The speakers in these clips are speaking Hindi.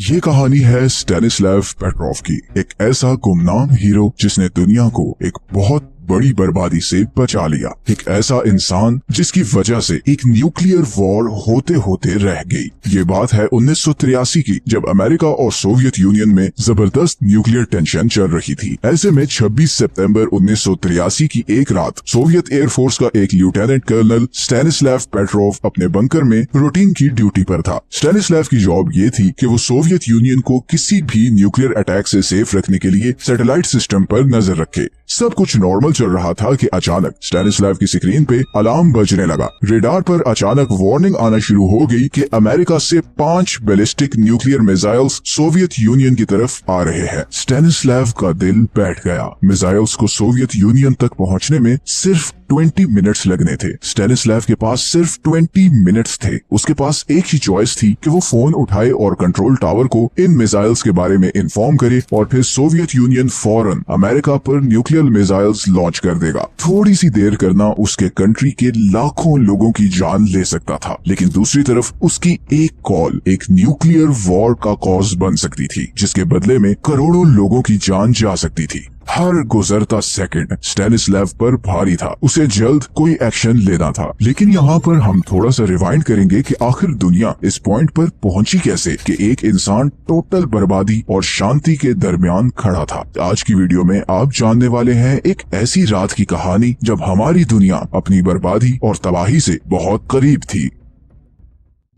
ये कहानी है स्टैनिस्लाव पेट्रोव की, एक ऐसा गुमनाम हीरो जिसने दुनिया को एक बहुत बड़ी बर्बादी से बचा लिया। एक ऐसा इंसान जिसकी वजह से एक न्यूक्लियर वॉर होते होते रह गई। ये बात है 1983 की, जब अमेरिका और सोवियत यूनियन में जबरदस्त न्यूक्लियर टेंशन चल रही थी। ऐसे में 26 सितंबर 1983 की एक रात सोवियत एयरफोर्स का एक लेफ्टिनेंट कर्नल स्टैनिस्लाव पेट्रोव अपने बंकर में रूटीन की ड्यूटी पर था। स्टैनिस्लाव की जॉब ये थी कि वो सोवियत यूनियन को किसी भी न्यूक्लियर अटैक से सेफ रखने के लिए सैटेलाइट सिस्टम पर नजर रखे। सब कुछ नॉर्मल चल रहा था कि अचानक स्टैनिस्लाव की स्क्रीन पे अलार्म बजने लगा। रेडार पर अचानक वार्निंग आना शुरू हो गई कि अमेरिका से 5 ballistic nuclear missiles Soviet union की तरफ आ रहे हैं। स्टैनिस्लाव का दिल बैठ गया। मिसाइल्स को सोवियत यूनियन तक पहुंचने में सिर्फ 20 मिनट्स लगने थे। स्टैनिस्लाव के पास सिर्फ 20 मिनट्स थे। उसके पास एक ही चॉइस थी कि वो फोन उठाए और कंट्रोल टावर को इन मिसाइल्स के बारे में इन्फॉर्म करे और फिर सोवियत यूनियन फौरन अमेरिका पर न्यूक्लियर मिसाइल्स लॉन्च कर देगा। थोड़ी सी देर करना उसके कंट्री के लाखों लोगों की जान ले सकता था, लेकिन दूसरी तरफ उसकी एक कॉल एक न्यूक्लियर वॉर का कॉज बन सकती थी, जिसके बदले में करोड़ों लोगों की जान जा सकती थी। हर गुजरता सेकंड स्टैनिस्लाव पर भारी था। उसे जल्द कोई एक्शन लेना था। लेकिन यहाँ पर हम थोड़ा सा रिवाइंड करेंगे कि आखिर दुनिया इस पॉइंट पर पहुंची कैसे कि एक इंसान टोटल बर्बादी और शांति के दरमियान खड़ा था। आज की वीडियो में आप जानने वाले हैं एक ऐसी रात की कहानी जब हमारी दुनिया अपनी बर्बादी और तबाही से बहुत करीब थी।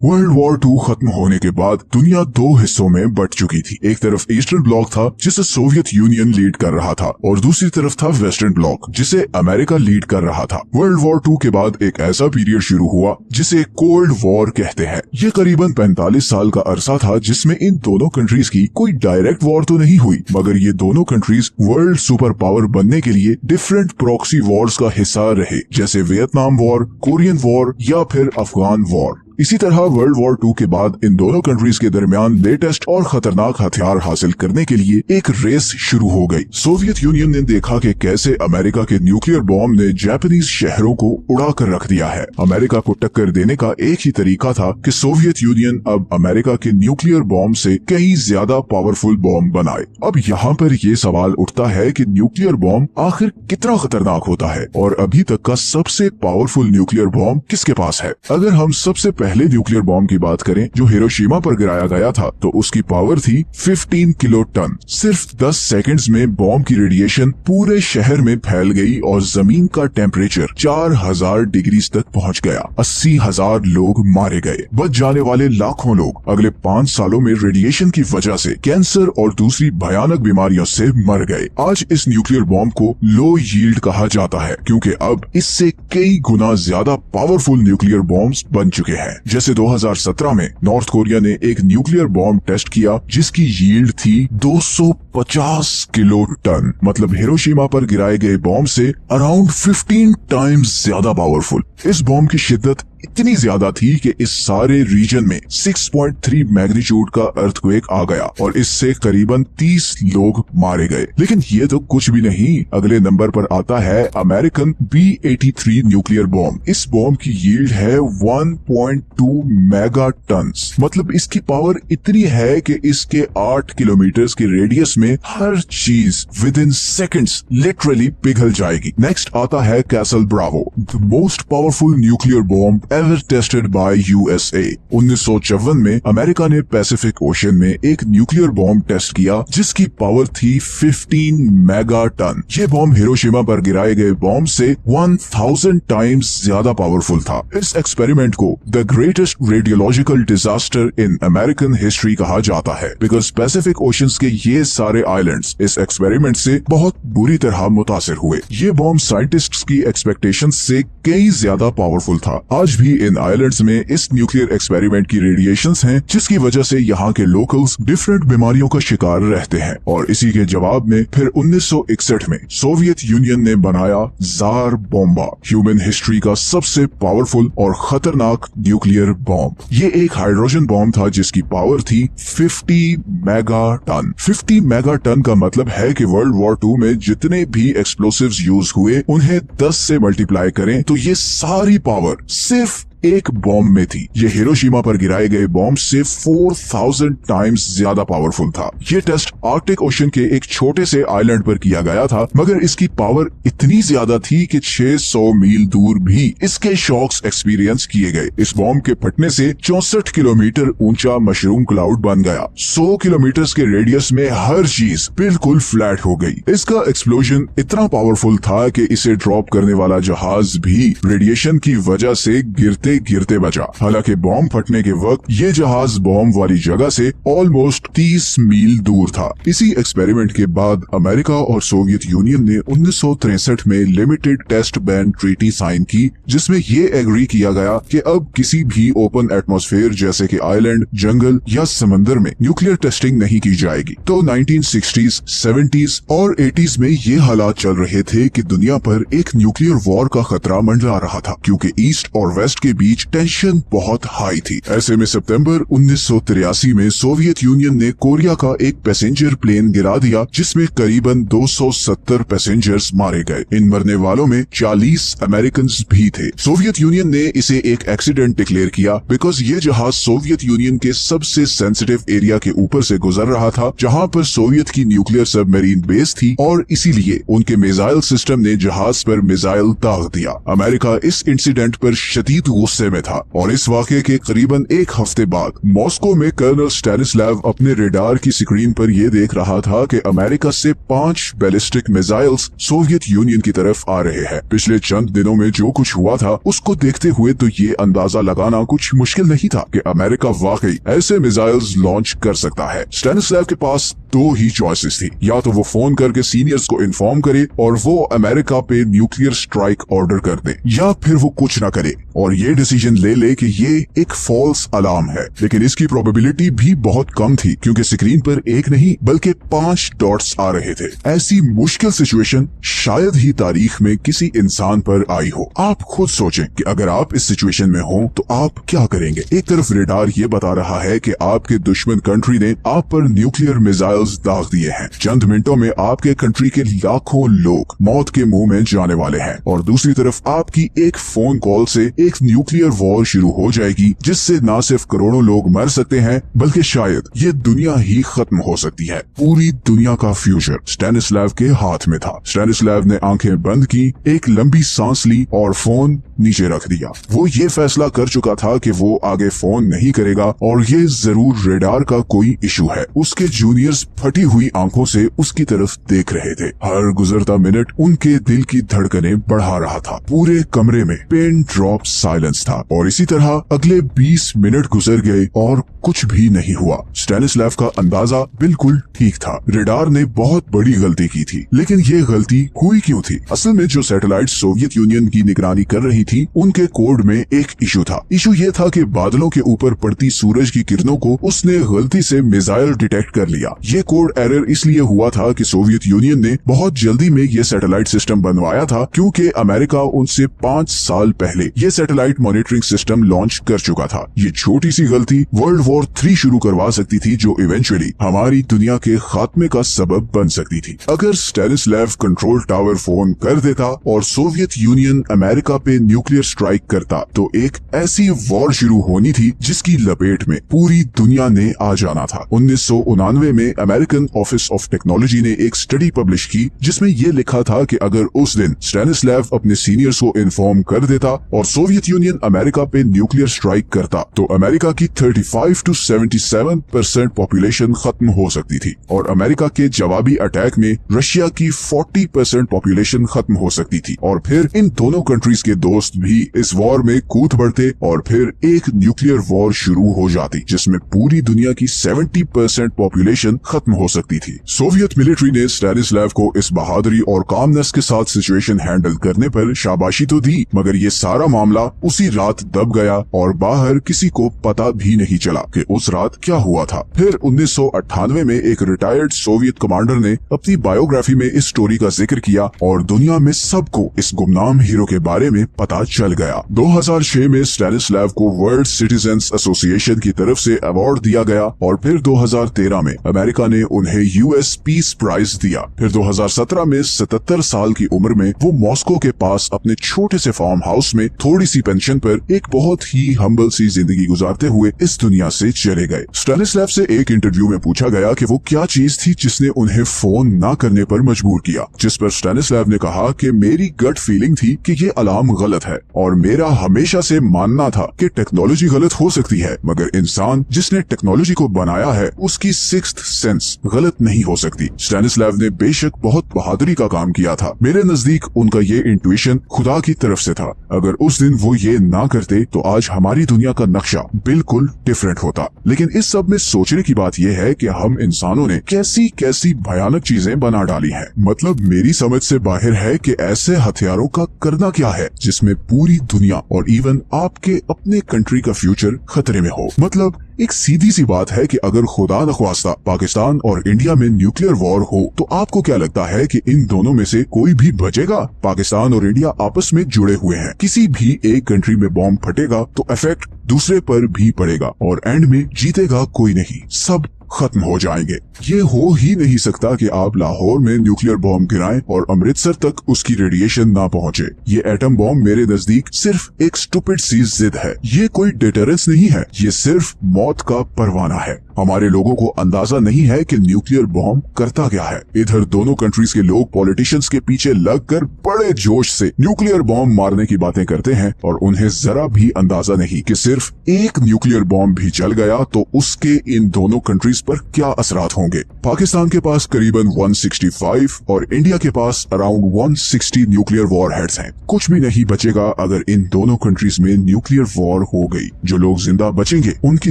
वर्ल्ड वॉर 2 खत्म होने के बाद दुनिया 2 हिस्सों में बट चुकी थी। एक तरफ ईस्टर्न ब्लॉक था जिसे सोवियत यूनियन लीड कर रहा था और दूसरी तरफ था वेस्टर्न ब्लॉक जिसे अमेरिका लीड कर रहा था। वर्ल्ड वॉर 2 के बाद एक ऐसा पीरियड शुरू हुआ जिसे कोल्ड वॉर कहते हैं। ये करीबन 45 साल का अरसा था जिसमें इन दोनों कंट्रीज की कोई डायरेक्ट वॉर तो नहीं हुई, मगर ये दोनों कंट्रीज वर्ल्ड सुपर पावर बनने के लिए डिफरेंट प्रॉक्सी वॉर्स का हिस्सा रहे, जैसे वियतनाम वॉर, कोरियन वॉर या फिर अफगान वॉर। इसी तरह वर्ल्ड वॉर 2 के बाद इन दोनों कंट्रीज के दरमियान लेटेस्ट और खतरनाक हथियार हासिल करने के लिए एक रेस शुरू हो गई। सोवियत यूनियन ने देखा कि कैसे अमेरिका के न्यूक्लियर बॉम्ब ने जापानीज शहरों को उड़ा कर रख दिया है। अमेरिका को टक्कर देने का एक ही तरीका था कि सोवियत यूनियन अब अमेरिका के न्यूक्लियर बॉम्ब से कहीं ज्यादा पावरफुल बॉम्ब बनाए। अब यहाँ पर ये सवाल उठता है कि न्यूक्लियर बॉम्ब आखिर कितना खतरनाक होता है और अभी तक का सबसे पावरफुल न्यूक्लियर बॉम्ब किसके पास है। अगर हम सबसे पहले न्यूक्लियर बॉम्ब की बात करें जो हिरोशिमा पर गिराया गया था, तो उसकी पावर थी 15 किलो टन। सिर्फ 10 सेकंड्स में बॉम्ब की रेडिएशन पूरे शहर में फैल गई और जमीन का टेम्परेचर 4000 डिग्री तक पहुंच गया। 80,000 लोग मारे गए। बच जाने वाले लाखों लोग अगले 5 सालों में रेडिएशन की वजह से कैंसर और दूसरी भयानक बीमारियों से मर गए। आज इस न्यूक्लियर बॉम्ब को लो यील्ड कहा जाता है क्योंकि अब इससे कई गुना ज्यादा पावरफुल न्यूक्लियर बॉम्ब्स बन चुके हैं। जैसे 2017 में नॉर्थ कोरिया ने एक न्यूक्लियर बॉम्ब टेस्ट किया जिसकी यील्ड थी 250 किलो टन, मतलब हिरोशिमा पर गिराए गए बॉम्ब से अराउंड 15 टाइम्स ज्यादा पावरफुल। इस बॉम्ब की शिद्दत इतनी ज्यादा थी कि इस सारे रीजन में 6.3 मैग्नीट्यूड का अर्थक्वेक आ गया और इससे करीबन 30 लोग मारे गए। लेकिन ये तो कुछ भी नहीं। अगले नंबर पर आता है अमेरिकन B-83 न्यूक्लियर बॉम्ब। इस बॉम्ब की यील्ड है 1.2 मेगा टन, मतलब इसकी पावर इतनी है कि इसके 8 किलोमीटर के रेडियस में हर चीज विद इन सेकेंड्स लिटरली पिघल जाएगी। नेक्स्ट आता है castle Bravo, the most powerful nuclear bomb ever tested by USA। 1954 में अमेरिका ने पैसिफिक ओशन में एक न्यूक्लियर बॉम्ब टेस्ट किया जिसकी पावर थी 15 मेगा टन। ये बॉम्ब हिरोशिमा पर गिराए गए बॉम्ब से 1000 टाइम्स ज्यादा पावरफुल था। इस एक्सपेरिमेंट को the greatest radiological disaster in American history कहा जाता है बिकॉज पैसिफिक ओशंस के ये सारे आइलैंड्स इस एक्सपेरिमेंट से बहुत बुरी तरह मुतासिर हुए। ये बॉम्ब साइंटिस्ट्स की एक्सपेक्टेशंस से कई ज्यादा पावरफुल था। आज भी इन आइलैंड्स में इस न्यूक्लियर एक्सपेरिमेंट की रेडिएशंस हैं जिसकी वजह से यहाँ के लोकल्स डिफरेंट बीमारियों का शिकार रहते हैं। और इसी के जवाब में फिर 1961 में सोवियत यूनियन ने बनाया जार बोम्बा, ह्यूमन हिस्ट्री का सबसे पावरफुल और खतरनाक न्यूक्लियर बॉम्ब। ये एक हाइड्रोजन बॉम्ब था जिसकी पावर थी 50 मेगा टन। 50 मेगा टन का मतलब है कि वर्ल्ड वॉर 2 में जितने भी एक्सप्लोसिव्स यूज हुए उन्हें 10 से मल्टीप्लाई करें तो ये सारी पावर सिर्फ एक बॉम्ब में थी। ये हिरोशिमा पर गिराए गए बॉम्ब से 4000 टाइम्स ज्यादा पावरफुल था। ये टेस्ट आर्कटिक ओशन के एक छोटे से आइलैंड पर किया गया था, मगर इसकी पावर इतनी ज्यादा थी कि 600 मील दूर भी इसके शॉक्स एक्सपीरियंस किए गए। इस बॉम्ब के फटने से 64 किलोमीटर ऊंचा मशरूम क्लाउड बन गया। 100 किलोमीटर के रेडियस में हर चीज बिल्कुल फ्लैट हो गई। इसका एक्सप्लोजन इतना पावरफुल था कि इसे ड्रॉप करने वाला जहाज भी रेडिएशन की वजह से गिरते गिरते बचा। हालांकि बॉम्ब फटने के वक्त ये जहाज बॉम्ब वाली जगह से ऑलमोस्ट 30 मील दूर था। इसी एक्सपेरिमेंट के बाद अमेरिका और सोवियत यूनियन ने 1963 में limited test ban treaty sign की, जिसमें ये एग्री किया गया कि अब किसी भी ओपन एटमॉस्फेयर जैसे कि आइलैंड, जंगल या समंदर में न्यूक्लियर टेस्टिंग नहीं की जाएगी। तो 1960s, 70s और 80s में ये हालात चल रहे थे कि दुनिया पर एक न्यूक्लियर वॉर का खतरा मंडरा रहा था, क्योंकि ईस्ट और वेस्ट के बीच टेंशन बहुत हाई थी। ऐसे में सितंबर 1983 में सोवियत यूनियन ने कोरिया का एक पैसेंजर प्लेन गिरा दिया, जिसमें करीबन 270 पैसेंजर्स मारे गए। इन मरने वालों में 40 अमेरिकन भी थे। सोवियत यूनियन ने इसे एक एक्सीडेंट डिक्लेयर किया, बिकॉज ये जहाज सोवियत यूनियन के सबसे सेंसिटिव एरिया के ऊपर से गुजर रहा था, जहां पर सोवियत की न्यूक्लियर सबमरीन बेस थी, और इसीलिए उनके मिसाइल सिस्टम ने जहाज पर मिसाइल दाग दिया। अमेरिका इस इंसिडेंट पर शदीद गुस्से में था, और इस वाक़े के करीबन एक हफ्ते बाद मॉस्को में कर्नल स्टैनिस्लाव अपने रेडार की स्क्रीन पर यह देख रहा था कि अमेरिका से 5 बैलिस्टिक मिसाइल्स सोवियत यूनियन की तरफ आ रहे हैं। पिछले चंद दिनों में जो कुछ हुआ था उसको देखते हुए तो ये अंदाजा लगाना कुछ मुश्किल नहीं था कि अमेरिका वाकई ऐसे मिसाइल्स लॉन्च कर सकता है। स्टैनिस्लाव के पास 2 ही चॉइसेस थी, या तो वो फोन करके सीनियर्स को इन्फॉर्म करे और वो अमेरिका पे न्यूक्लियर स्ट्राइक ऑर्डर कर दे, या फिर वो कुछ न करे और ये डिसीजन ले ले कि ये एक फॉल्स अलार्म है। लेकिन इसकी प्रोबेबिलिटी भी बहुत कम थी, क्योंकि स्क्रीन पर एक नहीं बल्कि 5 डॉट्स आ रहे थे। ऐसी मुश्किल सिचुएशन शायद ही तारीख में किसी इंसान पर आई हो। आप खुद सोचें कि अगर आप इस सिचुएशन में हो तो आप क्या करेंगे। एक तरफ रेडार ये बता रहा है कि आपके दुश्मन कंट्री ने आप पर न्यूक्लियर मिसाइल्स दाग दिए हैं, चंद मिनटों में आपके कंट्री के लाखों लोग मौत के मुंह में जाने वाले हैं, और दूसरी तरफ आपकी एक फोन कॉल से एक न्यूक्लियर वॉर शुरू हो जाएगी, जिससे न सिर्फ करोड़ों लोग मर सकते हैं बल्कि शायद ये दुनिया ही खत्म हो सकती है। पूरी दुनिया का फ्यूचर स्टैनिस्लाव के हाथ में था। स्टैनिस्लाव ने आंखें बंद की, एक लंबी सांस ली और फोन नीचे रख दिया। वो ये फैसला कर चुका था कि वो आगे फोन नहीं करेगा, और ये जरूर रेडार का कोई इशू है। उसके जूनियर्स फटी हुई आंखों से उसकी तरफ देख रहे थे। हर गुजरता मिनट उनके दिल की धड़कनें बढ़ा रहा था। पूरे कमरे में पेन ड्रॉप साइलेंस था, और इसी तरह अगले 20 मिनट गुजर गए और कुछ भी नहीं हुआ। स्टैनिस्लाव का अंदाजा बिल्कुल ठीक था। रेडार ने बहुत बड़ी गलती की थी, लेकिन ये गलती हुई क्यों थी? असल में जो सैटेलाइट सोवियत यूनियन की निगरानी कर रही थी, उनके कोड में एक इशू था। इशू ये था कि बादलों के ऊपर पड़ती सूरज की किरणों को उसने गलती से मिसाइल डिटेक्ट कर लिया। ये कोड एरर इसलिए हुआ था कि सोवियत यूनियन ने बहुत जल्दी में ये सैटेलाइट सिस्टम बनवाया था, क्योंकि अमेरिका उनसे 5 साल पहले ये सैटेलाइट मॉनिटरिंग सिस्टम लॉन्च कर चुका था। ये छोटी सी गलती वर्ल्ड वॉर 3 शुरू करवा सकती थी, जो इवेंचुअली हमारी दुनिया के खात्मे का सबब बन सकती थी। अगर स्टैनिस्लाव कंट्रोल टावर फोन कर देता और सोवियत यूनियन अमेरिका पे न्यूक्लियर स्ट्राइक करता, तो एक ऐसी वॉर शुरू होनी थी जिसकी लपेट में पूरी दुनिया ने आ जाना था। 1999 में अमेरिकन ऑफिस ऑफ टेक्नोलॉजी ने एक स्टडी पब्लिश की, जिसमें ये लिखा था कि अगर उस दिन स्टैनिस्लाव अपने सीनियर्स को इन्फॉर्म कर देता और सोवियत यूनियन अमेरिका पे न्यूक्लियर स्ट्राइक करता, तो अमेरिका की 35 to 77% पॉपुलेशन खत्म हो सकती थी, और अमेरिका के जवाबी अटैक में रशिया की 40% पॉपुलेशन खत्म हो सकती थी, और फिर इन दोनों कंट्रीज के दोस्त भी इस वॉर में कूद पड़ते, और फिर एक न्यूक्लियर वॉर शुरू हो जाती, जिसमें पूरी दुनिया की 70% पॉपुलेशन खत्म हो सकती थी। सोवियत मिलिट्री ने स्टैनिस्लाव को इस बहादुरी और कामनेस के साथ सिचुएशन हैंडल करने पर शाबाशी तो दी, मगर ये सारा मामला उसी रात दब गया, और बाहर किसी को पता भी नहीं चला कि उस रात क्या हुआ था। फिर 1998 में एक रिटायर्ड सोवियत कमांडर ने अपनी बायोग्राफी में इस स्टोरी का जिक्र किया, और दुनिया में सबको इस गुमनाम हीरो के बारे में पता चल गया। 2006 में स्टैनिस्लाव को वर्ल्ड सिटीजन्स एसोसिएशन की तरफ से अवार्ड दिया गया, और फिर 2013 में अमेरिका ने उन्हें यूएस पीस प्राइज दिया। फिर 2017 में 77 साल की उम्र में वो मॉस्को के पास अपने छोटे से फार्म हाउस में थोड़ी सी पेंशन पर एक बहुत ही हम्बल सी जिंदगी गुजारते हुए इस दुनिया से चले गए। स्टैनिस्लैव से एक इंटरव्यू में पूछा गया कि वो क्या चीज थी जिसने उन्हें फोन ना करने पर मजबूर किया, जिस पर स्टैनिस्लैव ने कहा कि मेरी गट फीलिंग थी कि ये अलार्म गलत है और मेरा हमेशा से मानना था कि टेक्नोलॉजी गलत हो सकती है मगर इंसान जिसने टेक्नोलॉजी को बनाया है उसकी सिक्स्थ सेंस गलत नहीं हो सकती। स्टैनिस्लैव ने बेशक बहुत बहादुरी का काम किया था, मेरे नजदीक उनका ये इंट्यूशन खुदा की तरफ से था। अगर उस दिन वो ये ना करते तो आज हमारी दुनिया का नक्शा बिल्कुल डिफरेंट होता। लेकिन इस सब में सोचने की बात यह है कि हम इंसानों ने कैसी कैसी भयानक चीजें बना डाली हैं। मतलब मेरी समझ से बाहर है कि ऐसे हथियारों का करना क्या है जिसमें पूरी दुनिया और इवन आपके अपने कंट्री का फ्यूचर खतरे में हो। मतलब एक सीधी सी बात है कि अगर खुदा न ख्वास्ता पाकिस्तान और इंडिया में न्यूक्लियर वॉर हो तो आपको क्या लगता है कि इन दोनों में से कोई भी बचेगा? पाकिस्तान और इंडिया आपस में जुड़े हुए हैं, किसी भी एक कंट्री में बॉम्ब फटेगा तो इफेक्ट दूसरे पर भी पड़ेगा और एंड में जीतेगा कोई नहीं, सब खत्म हो जाएंगे। ये हो ही नहीं सकता कि आप लाहौर में न्यूक्लियर बॉम्ब गिराएं और अमृतसर तक उसकी रेडिएशन ना पहुंचे। ये एटम बॉम्ब मेरे नजदीक सिर्फ एक स्टूपिड सी जिद है, ये कोई डिटरेंस नहीं है, ये सिर्फ मौत का परवाना है। हमारे लोगों को अंदाजा नहीं है कि न्यूक्लियर बॉम्ब करता क्या है। इधर दोनों कंट्रीज के लोग पॉलिटिशियंस के पीछे लगकर बड़े जोश से न्यूक्लियर बॉम्ब मारने की बातें करते हैं और उन्हें जरा भी अंदाजा नहीं कि सिर्फ एक न्यूक्लियर बॉम्ब भी चल गया तो उसके इन दोनों कंट्रीज पर क्या असरात होंगे। पाकिस्तान के पास करीबन 165 और इंडिया के पास अराउंड 160 न्यूक्लियर वॉर हेड्स हैं। कुछ भी नहीं बचेगा अगर इन दोनों कंट्रीज में न्यूक्लियर वॉर हो गई। जो लोग जिंदा बचेंगे उनकी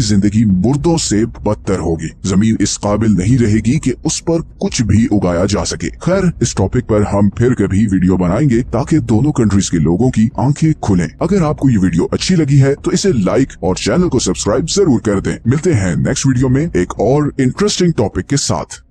जिंदगी मुर्दों से बदतर होगी। जमीन इस काबिल नहीं रहेगी कि उस पर कुछ भी उगाया जा सके। खैर, इस टॉपिक पर हम फिर कभी वीडियो बनाएंगे ताकि दोनों कंट्रीज के लोगों की आंखें खुलें। अगर आपको ये वीडियो अच्छी लगी है तो इसे लाइक और चैनल को सब्सक्राइब जरूर कर दें। मिलते हैं नेक्स्ट वीडियो में एक और इंटरेस्टिंग टॉपिक के साथ।